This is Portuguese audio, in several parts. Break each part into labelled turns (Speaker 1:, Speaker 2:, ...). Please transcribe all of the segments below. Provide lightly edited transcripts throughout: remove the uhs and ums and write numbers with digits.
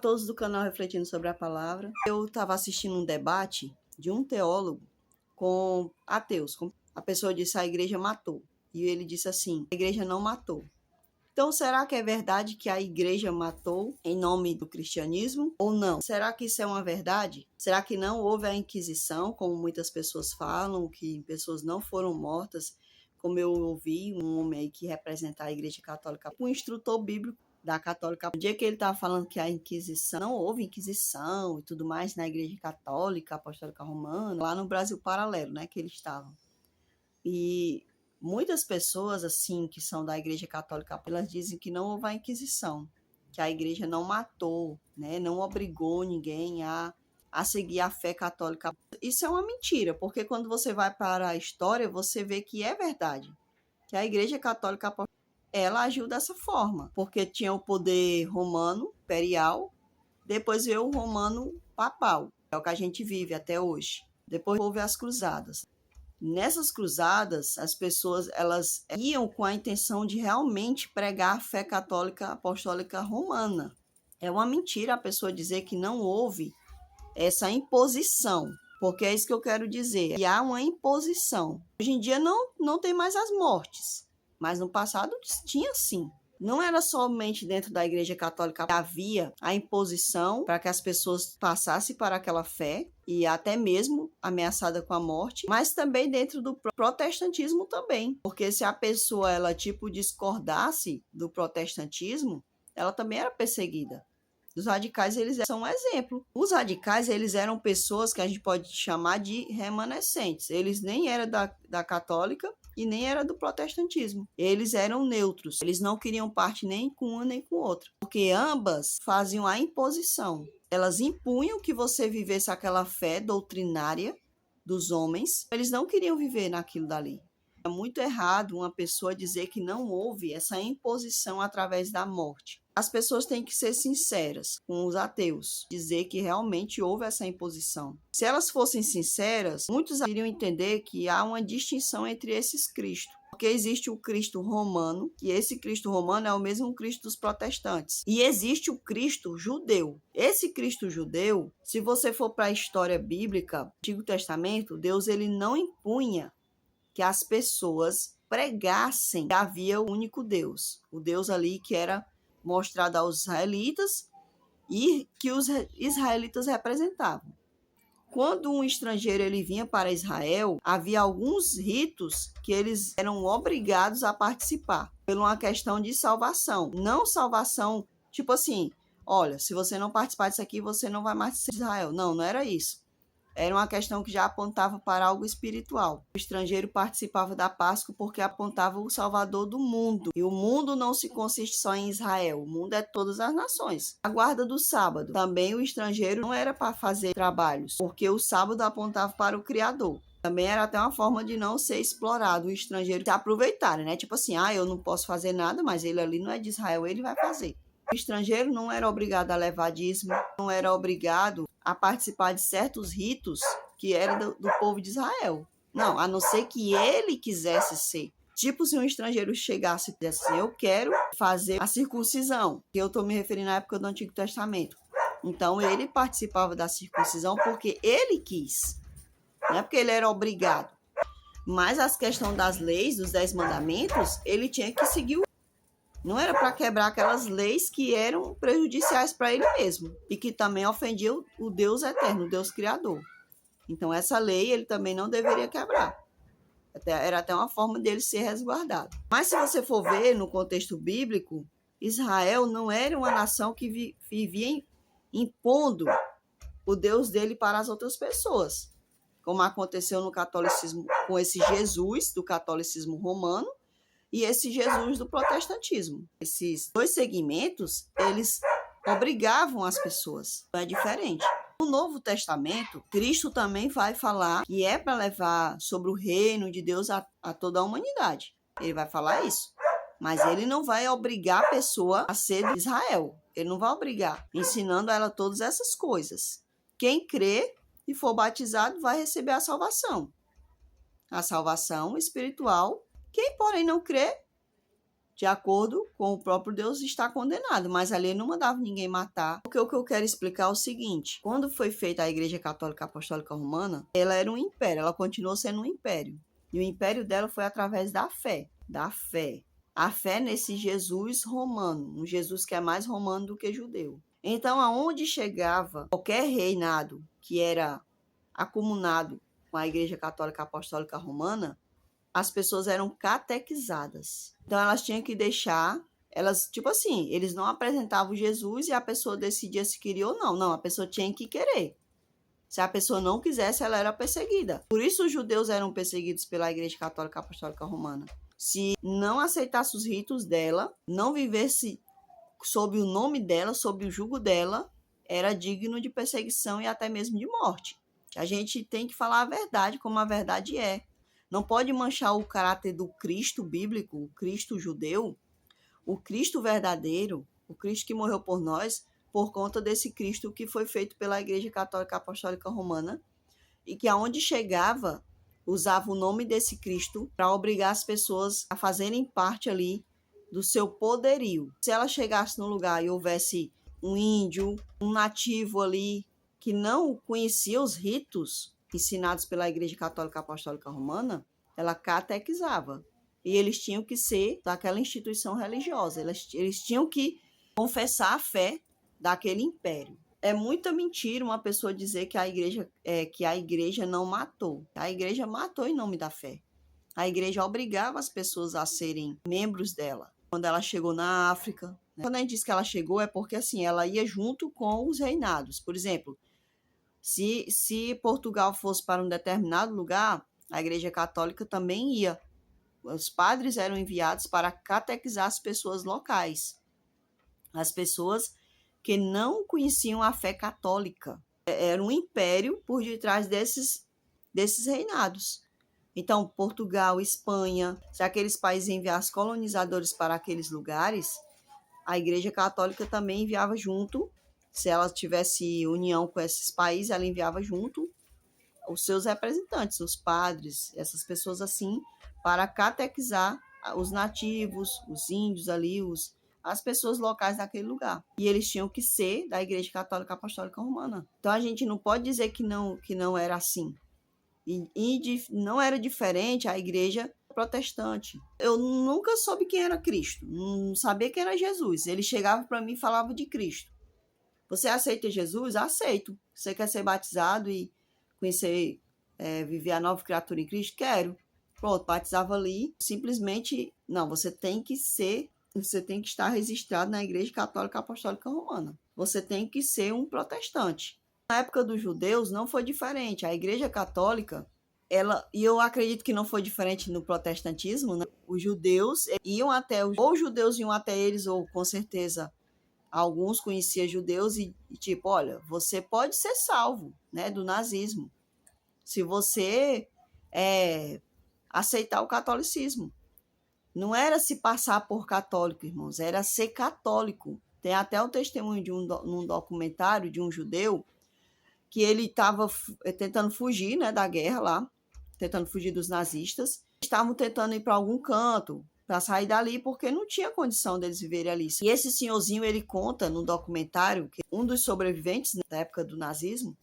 Speaker 1: Todos do canal Refletindo sobre a Palavra. Eu estava assistindo um debate de um teólogo com ateus. A pessoa disse a igreja matou. E ele disse assim, a igreja não matou. Então, será que é verdade que a igreja matou em nome do cristianismo ou não? Será que isso é uma verdade? Será que não houve a Inquisição, como muitas pessoas falam, que pessoas não foram mortas? Como eu ouvi um homem aí que representa a igreja católica, um instrutor bíblico da católica, no dia que ele estava falando que a Inquisição, não houve Inquisição e tudo mais na igreja católica, apostólica romana, lá no Brasil paralelo, né, que eles estavam. E muitas pessoas, assim, que são da igreja católica, elas dizem que não houve a Inquisição, que a igreja não matou, né, não obrigou ninguém a seguir a fé católica. Isso é uma mentira, porque quando você vai para a história, você vê que é verdade, que a igreja católica ela agiu dessa forma, porque tinha o poder romano, imperial, depois veio o romano papal, é o que a gente vive até hoje. Depois houve as cruzadas. Nessas cruzadas, as pessoas elas iam com a intenção de realmente pregar a fé católica apostólica romana. É uma mentira a pessoa dizer que não houve essa imposição, porque é isso que eu quero dizer. E há uma imposição. Hoje em dia não tem mais as mortes, mas no passado tinha sim. Não era somente dentro da Igreja Católica que havia a imposição para que as pessoas passassem para aquela fé e até mesmo ameaçada com a morte, mas também dentro do protestantismo também, porque se a pessoa ela discordasse do protestantismo, ela também era perseguida. Os radicais, eles são um exemplo. Os radicais, eles eram pessoas que a gente pode chamar de remanescentes. Eles nem eram da católica e nem eram do protestantismo. Eles eram neutros. Eles não queriam parte nem com uma nem com outra. Porque ambas faziam a imposição. Elas impunham que você vivesse aquela fé doutrinária dos homens. Eles não queriam viver naquilo dali. É muito errado uma pessoa dizer que não houve essa imposição através da morte. As pessoas têm que ser sinceras com os ateus, dizer que realmente houve essa imposição. Se elas fossem sinceras, muitos iriam entender que há uma distinção entre esses Cristos. Porque existe o Cristo romano, e esse Cristo romano é o mesmo Cristo dos protestantes. E existe o Cristo judeu. Esse Cristo judeu, se você for para a história bíblica, Antigo Testamento, Deus ele não impunha que as pessoas pregassem que havia o único Deus. O Deus ali que era mostrado aos israelitas e que os israelitas representavam. Quando um estrangeiro ele vinha para Israel, havia alguns ritos que eles eram obrigados a participar, por uma questão de salvação. Não salvação, tipo assim, olha, se você não participar disso aqui, você não vai mais ser de Israel. Não era isso. Era uma questão que já apontava para algo espiritual. O estrangeiro participava da Páscoa porque apontava o Salvador do mundo. E o mundo não se consiste só em Israel. O mundo é todas as nações. A guarda do sábado. Também o estrangeiro não era para fazer trabalhos, porque o sábado apontava para o Criador. Também era até uma forma de não ser explorado, o estrangeiro se aproveitar, né? Tipo assim, eu não posso fazer nada, mas ele ali não é de Israel, ele vai fazer. O estrangeiro não era obrigado a levar dízimo, não era obrigado a participar de certos ritos que eram do povo de Israel. Não, a não ser que ele quisesse ser. Tipo, se um estrangeiro chegasse e dissesse assim, eu quero fazer a circuncisão, que eu estou me referindo à época do Antigo Testamento. Então, ele participava da circuncisão porque ele quis, não é porque ele era obrigado. Mas as questões das leis, dos 10 mandamentos, ele tinha que seguir. Não era para quebrar aquelas leis que eram prejudiciais para ele mesmo e que também ofendiam o Deus eterno, o Deus criador. Então, essa lei ele também não deveria quebrar. Era até uma forma dele ser resguardado. Mas se você for ver no contexto bíblico, Israel não era uma nação que vivia impondo o Deus dele para as outras pessoas, como aconteceu no catolicismo com esse Jesus do catolicismo romano e esse Jesus do protestantismo. Esses dois segmentos, eles obrigavam as pessoas. É diferente. No Novo Testamento, Cristo também vai falar que é para levar sobre o reino de Deus a toda a humanidade. Ele vai falar isso. Mas ele não vai obrigar a pessoa a ser de Israel. Ele não vai obrigar, ensinando a ela todas essas coisas. Quem crê e for batizado vai receber a salvação. A salvação espiritual. Quem, porém, não crê, de acordo com o próprio Deus, está condenado. Mas ali ele não mandava ninguém matar. Porque o que eu quero explicar é o seguinte: quando foi feita a Igreja Católica Apostólica Romana, ela era um império, ela continuou sendo um império. E o império dela foi através da fé. Da fé. A fé nesse Jesus romano, um Jesus que é mais romano do que judeu. Então, aonde chegava qualquer reinado que era acomunado com a Igreja Católica Apostólica Romana, as pessoas eram catequizadas. Então, elas tinham que deixar, tipo assim, eles não apresentavam Jesus e a pessoa decidia se queria ou não. Não, a pessoa tinha que querer. Se a pessoa não quisesse, ela era perseguida. Por isso os judeus eram perseguidos pela Igreja Católica Apostólica Romana. Se não aceitasse os ritos dela, não vivesse sob o nome dela, sob o jugo dela, era digno de perseguição e até mesmo de morte. A gente tem que falar a verdade como a verdade é. Não pode manchar o caráter do Cristo bíblico, o Cristo judeu, o Cristo verdadeiro, o Cristo que morreu por nós, por conta desse Cristo que foi feito pela Igreja Católica Apostólica Romana e que aonde chegava usava o nome desse Cristo para obrigar as pessoas a fazerem parte ali do seu poderio. Se ela chegasse no lugar e houvesse um índio, um nativo ali que não conhecia os ritos ensinados pela Igreja Católica Apostólica Romana, ela catequizava. E eles tinham que ser daquela instituição religiosa. Eles tinham que confessar a fé daquele império. É muita mentira uma pessoa dizer que a igreja não matou. A igreja matou em nome da fé. A igreja obrigava as pessoas a serem membros dela. Quando ela chegou na África, né? Quando a gente diz que ela chegou, é porque assim, ela ia junto com os reinados. Por exemplo, se Portugal fosse para um determinado lugar, a Igreja Católica também ia. Os padres eram enviados para catequizar as pessoas locais, as pessoas que não conheciam a fé católica. Era um império por detrás desses reinados. Então, Portugal, Espanha, se aqueles países enviassem colonizadores para aqueles lugares, a Igreja Católica também enviava junto. Se ela tivesse união com esses países, ela enviava junto os seus representantes, os padres, essas pessoas assim, para catequizar os nativos, os índios ali, as pessoas locais daquele lugar. E eles tinham que ser da Igreja Católica Apostólica Romana. Então a gente não pode dizer que não era assim. E não era diferente a igreja protestante. Eu nunca soube quem era Cristo, não sabia quem era Jesus. Ele chegava para mim e falava de Cristo. Você aceita Jesus? Aceito. Você quer ser batizado e conhecer, viver a nova criatura em Cristo? Quero. Pronto, batizava ali. Simplesmente, não, você tem que estar registrado na Igreja Católica Apostólica Romana. Você tem que ser um protestante. Na época dos judeus não foi diferente. A Igreja Católica, e eu acredito que não foi diferente no protestantismo, né? Os judeus ou os judeus iam até eles, ou com certeza alguns conheciam judeus e tipo, olha, você pode ser salvo, né, do nazismo, se você aceitar o catolicismo. Não era se passar por católico, irmãos, era ser católico. Tem até o testemunho num documentário de um judeu que ele estava tentando fugir, né, da guerra lá, tentando fugir dos nazistas. Estavam tentando ir para algum canto para sair dali, porque não tinha condição deles viverem ali. E esse senhorzinho, ele conta no documentário, que um dos sobreviventes, né, da época do nazismo,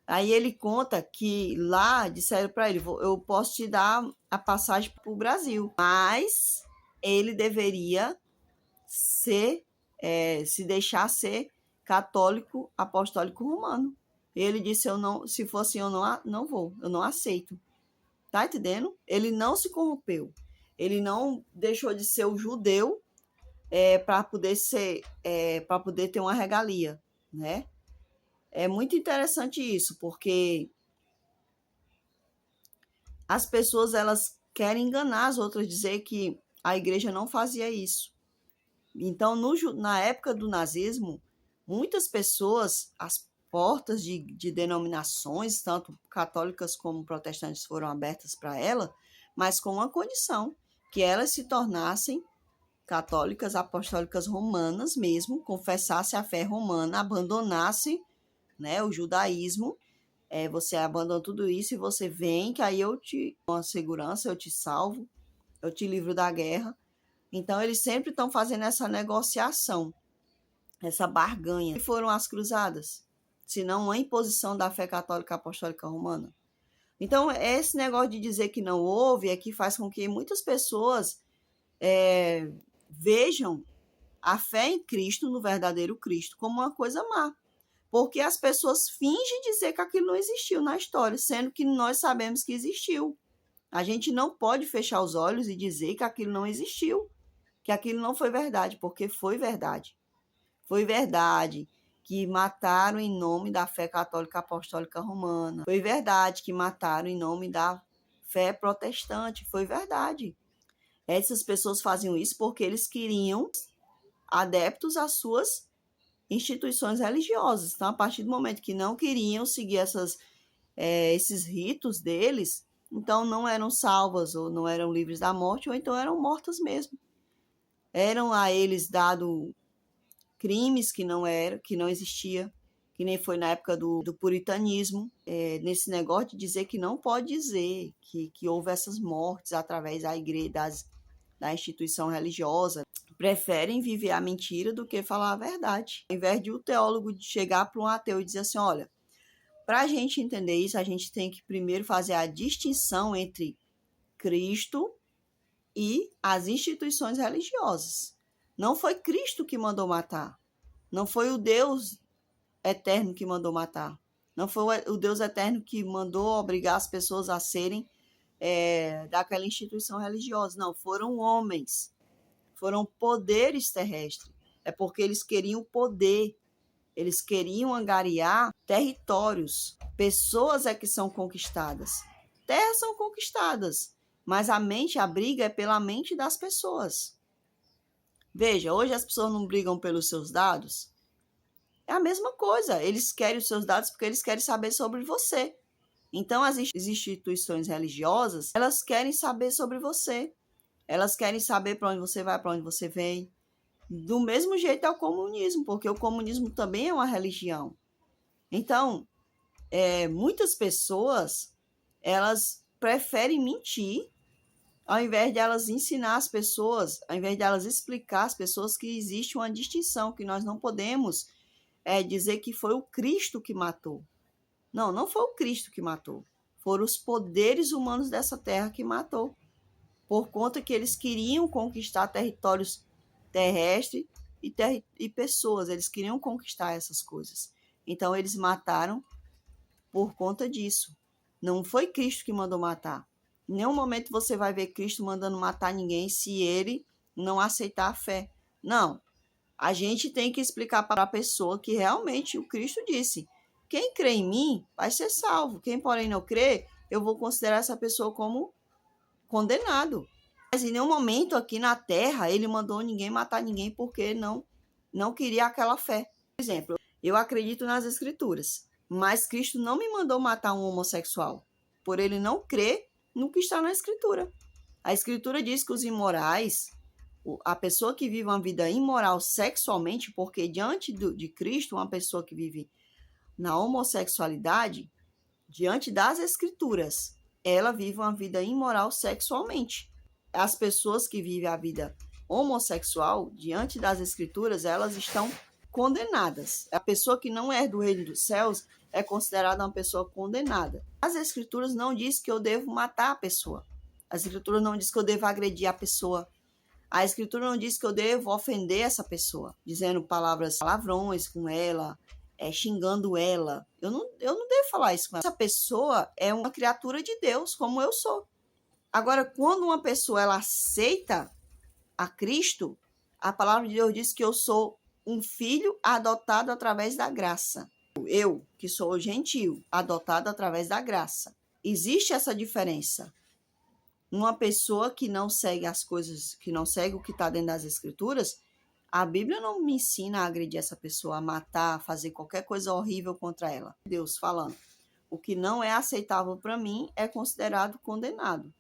Speaker 1: aí ele conta que lá disseram para ele, eu posso te dar a passagem para o Brasil, mas ele deveria se deixar ser católico apostólico romano. Ele disse, se fosse eu não vou, eu não aceito. Tá entendendo? Ele não se corrompeu. Ele não deixou de ser o judeu para poder ter uma regalia, né? É muito interessante isso, porque as pessoas elas querem enganar as outras, dizer que a igreja não fazia isso. Então, na época do nazismo, muitas pessoas, as portas de denominações, tanto católicas como protestantes, foram abertas para ela, mas com uma condição, que elas se tornassem católicas apostólicas romanas mesmo, confessassem a fé romana, abandonassem, né, o judaísmo. Você abandona tudo isso e você vem, que aí eu te dou uma segurança, eu te salvo, eu te livro da guerra. Então, eles sempre estão fazendo essa negociação, essa barganha. O que foram as cruzadas? Se não uma imposição da fé católica apostólica romana. Então, esse negócio de dizer que não houve é que faz com que muitas pessoas vejam a fé em Cristo, no verdadeiro Cristo, como uma coisa má. Porque as pessoas fingem dizer que aquilo não existiu na história, sendo que nós sabemos que existiu. A gente não pode fechar os olhos e dizer que aquilo não existiu, que aquilo não foi verdade, porque foi verdade. Foi verdade que mataram em nome da fé católica apostólica romana. Foi verdade que mataram em nome da fé protestante. Foi verdade. Essas pessoas faziam isso porque eles queriam adeptos às suas instituições religiosas. Então, a partir do momento que não queriam seguir esses ritos deles, então não eram salvas, ou não eram livres da morte, ou então eram mortas mesmo. Eram a eles dados crimes que não existia, que nem foi na época do puritanismo, nesse negócio de dizer que não pode dizer que houve essas mortes através da igreja, da instituição religiosa. Preferem viver a mentira do que falar a verdade. Ao invés de o teólogo chegar para um ateu e dizer assim, olha, para a gente entender isso, a gente tem que primeiro fazer a distinção entre Cristo e as instituições religiosas. Não foi Cristo que mandou matar. Não foi o Deus eterno que mandou matar. Não foi o Deus eterno que mandou obrigar as pessoas a serem daquela instituição religiosa. Não, foram homens. Foram poderes terrestres. É porque eles queriam poder. Eles queriam angariar territórios. Pessoas é que são conquistadas. Terras são conquistadas. Mas a briga é pela mente das pessoas. Veja, hoje as pessoas não brigam pelos seus dados. É a mesma coisa. Eles querem os seus dados porque eles querem saber sobre você. Então, as instituições religiosas, elas querem saber sobre você. Elas querem saber para onde você vai, para onde você vem. Do mesmo jeito é o comunismo, porque o comunismo também é uma religião. Então, muitas pessoas, elas preferem mentir ao invés de elas ensinar as pessoas, ao invés de elas explicar às pessoas que existe uma distinção, que nós não podemos dizer que foi o Cristo que matou. Não, não foi o Cristo que matou. Foram os poderes humanos dessa terra que matou. Por conta que eles queriam conquistar territórios terrestres e pessoas. Eles queriam conquistar essas coisas. Então, eles mataram por conta disso. Não foi Cristo que mandou matar. Em nenhum momento você vai ver Cristo mandando matar ninguém se ele não aceitar a fé. Não. A gente tem que explicar para a pessoa que realmente o Cristo disse: quem crê em mim vai ser salvo. Quem, porém, não crê, eu vou considerar essa pessoa como condenado. Mas em nenhum momento aqui na terra ele mandou ninguém matar ninguém porque não queria aquela fé. Por exemplo, eu acredito nas escrituras, mas Cristo não me mandou matar um homossexual por ele não crer no que está na escritura. A escritura diz que os imorais, a pessoa que vive uma vida imoral sexualmente, porque diante de Cristo, uma pessoa que vive na homossexualidade, diante das escrituras, ela vive uma vida imoral sexualmente. As pessoas que vivem a vida homossexual, diante das escrituras, elas estão condenadas. A pessoa que não é do reino dos céus é considerada uma pessoa condenada. As escrituras não dizem que eu devo matar a pessoa. As escrituras não dizem que eu devo agredir a pessoa. A escritura não diz que eu devo ofender essa pessoa, dizendo palavrões com ela, xingando ela. Eu não devo falar isso com ela. Essa pessoa é uma criatura de Deus, como eu sou. Agora, quando uma pessoa ela aceita a Cristo, a palavra de Deus diz que eu sou um filho adotado através da graça. Eu, que sou gentio, adotado através da graça. Existe essa diferença. Uma pessoa que não segue as coisas, que não segue o que está dentro das escrituras, a Bíblia não me ensina a agredir essa pessoa, a matar, a fazer qualquer coisa horrível contra ela. Deus falando. O que não é aceitável para mim é considerado condenado.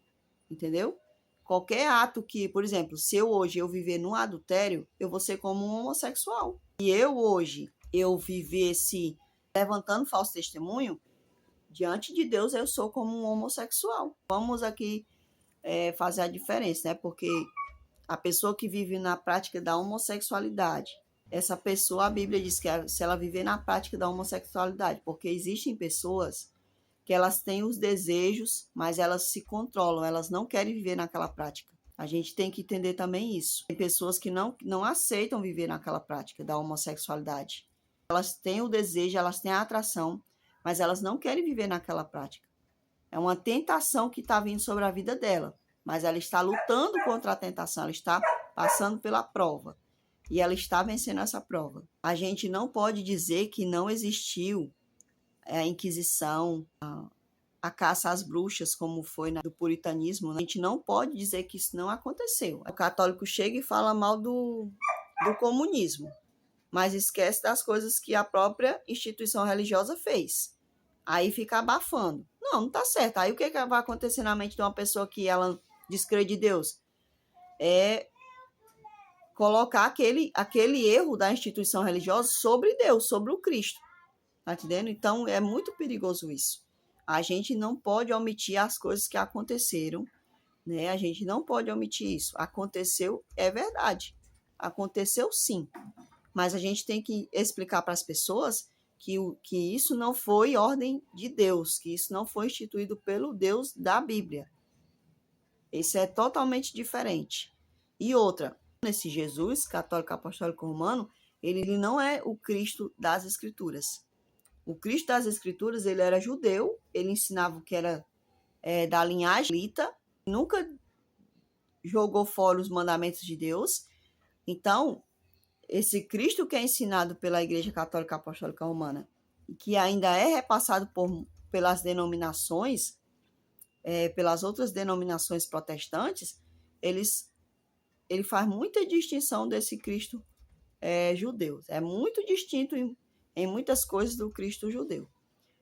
Speaker 1: Entendeu? Qualquer ato que, por exemplo, se eu hoje viver num adultério, eu vou ser como um homossexual. E eu vivesse levantando falso testemunho, diante de Deus eu sou como um homossexual. Vamos aqui fazer a diferença, né? Porque A pessoa que vive na prática da homossexualidade. Essa pessoa, a Bíblia diz que se ela viver na prática da homossexualidade, porque existem pessoas que elas têm os desejos, mas elas se controlam, elas não querem viver naquela prática. A gente tem que entender também isso. Tem pessoas que não aceitam viver naquela prática da homossexualidade. Elas têm o desejo, elas têm a atração, mas elas não querem viver naquela prática. É uma tentação que está vindo sobre a vida dela, mas ela está lutando contra a tentação, ela está passando pela prova e ela está vencendo essa prova. A gente não pode dizer que não existiu a Inquisição, a caça às bruxas, como foi do puritanismo. A gente não pode dizer que isso não aconteceu. O católico chega e fala mal do comunismo, mas esquece das coisas que a própria instituição religiosa fez. Aí fica abafando. Não está certo. Aí o que vai acontecer na mente de uma pessoa que ela descrede Deus? É colocar aquele erro da instituição religiosa sobre Deus, sobre o Cristo. Tá entendendo? Então é muito perigoso isso. A gente não pode omitir as coisas que aconteceram, né? A gente não pode omitir isso. Aconteceu, é verdade. Aconteceu sim. Mas a gente tem que explicar para as pessoas que isso não foi ordem de Deus, que isso não foi instituído pelo Deus da Bíblia. Isso é totalmente diferente. E outra, esse Jesus, católico apostólico romano, ele não é o Cristo das Escrituras. O Cristo das Escrituras, ele era judeu, ele ensinava o que era da linhagem lita, nunca jogou fora os mandamentos de Deus. Então, esse Cristo que é ensinado pela Igreja Católica Apostólica Romana, e que ainda é repassado pelas denominações, pelas outras denominações protestantes, ele faz muita distinção desse Cristo judeu. É muito distinto em muitas coisas do Cristo judeu.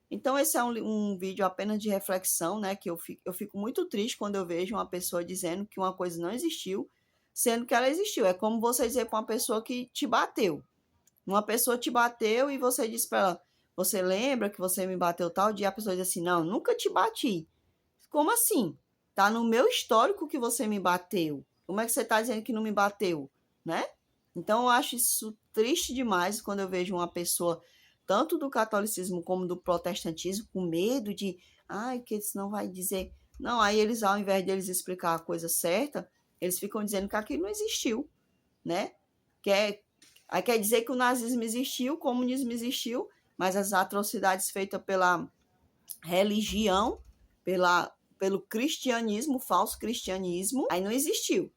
Speaker 1: Então, esse é um vídeo apenas de reflexão, né? Que eu fico muito triste quando eu vejo uma pessoa dizendo que uma coisa não existiu, sendo que ela existiu. É como você dizer para uma pessoa que te bateu. Uma pessoa te bateu e você diz para ela, você lembra que você me bateu tal dia? A pessoa diz assim, não, nunca te bati. Como assim? Tá no meu histórico que você me bateu. Como é que você está dizendo que não me bateu? Né? Então, eu acho isso triste demais quando eu vejo uma pessoa, tanto do catolicismo como do protestantismo, com medo de, que isso não vai dizer... Não, aí eles, ao invés de eles explicar a coisa certa, eles ficam dizendo que aquilo não existiu, né? Aí quer dizer que o nazismo existiu, o comunismo existiu, mas as atrocidades feitas pela religião, pelo cristianismo, falso cristianismo, aí não existiu.